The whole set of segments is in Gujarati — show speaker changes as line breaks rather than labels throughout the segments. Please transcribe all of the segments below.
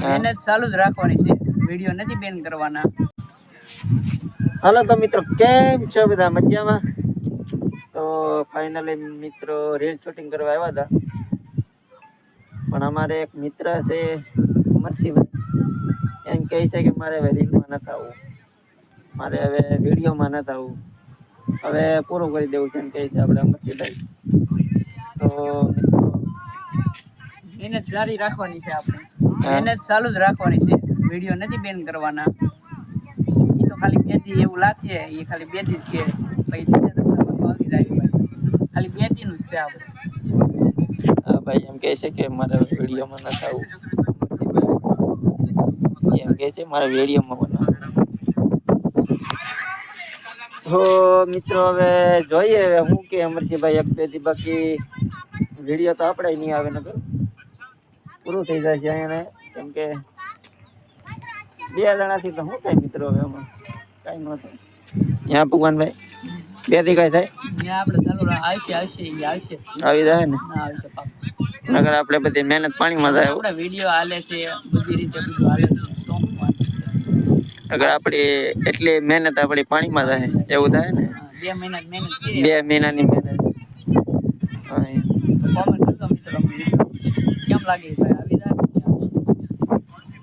મહેનત ચાલુ જ રાખવાની છે, વિડિયો નથી બેન કરવાના.
હાલો તો મિત્રો, કેમ છો બધા? મજામાં? તો ફાઇનલી મિત્રો રીલ શૂટિંગ કરવા આવ્યા હતા, પણ અમારે એક મિત્ર છે અમરસિંહભાઈ, એમ કહે છે કે મારે હવે રીલમાં નથી આવવું, મારે હવે વિડીયોમાં નથી આવવું, હવે પૂરું કરી દેવું છે એમ કહે છે આપણે અમરસિંહભાઈ. તો મિત્રો
મહેનત જારી રાખવાની છે, આપણે મહેનત ચાલુ જ રાખવાની છે, વિડિયો નથી બેન કરવાના. એ તો ખાલી બે દી એવું લાગશે, એ ખાલી બે દી છે, પછી આવી જાય ખાલી બે દી નું જ છે આપણે.
હા ભાઈ એમ કહે છે કે મારે વિડીયોમાં નથી આવવું, એમ કહે છે મારે વિડીયોમાં બનાવવું. તો મિત્રો હવે જોઈએ હવે હું કે અમરસિંહભાઈ એક બે દી, બાકી વિડીયો તો આપણે નહીં આવે ને, તો પૂરું થઈ જાય છે અહીંયા, કેમ કે બે જણાથી તો શું થાય મિત્રો, હવે એમાં કાંઈ ન થાય. ત્યાં ભગવાનભાઈ બે દી કાંઈ થાય
આપણે ચાલુ આવશે
આવી જાય ને,
આવશે
નગર આપણે બધી મહેનત પાણીમાં જાય.
આપણે વિડીયો હાલે છે, બધી રીતે બધું હાલે છે, તો
અગર આપણી એટલી મહેનત આપણી પાણીમાં જાય એવું થાય ને.
2 મહિના મહેનત
2 મહિનાની મહેનત.
કોમેન્ટ કરજો મિત્રો, કેમ લાગે ભાઈ, આવી જાય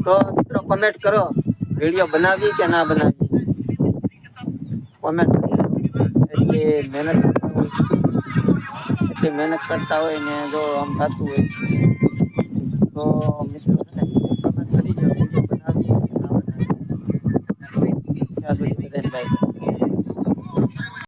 તો મિત્રો કોમેન્ટ કરો, વિડીયો બનાવી કે ના બનાવી, કોમેન્ટ એટલી મહેનત કરતા હોય ને જો આમ થતું હોય તો મિત્રો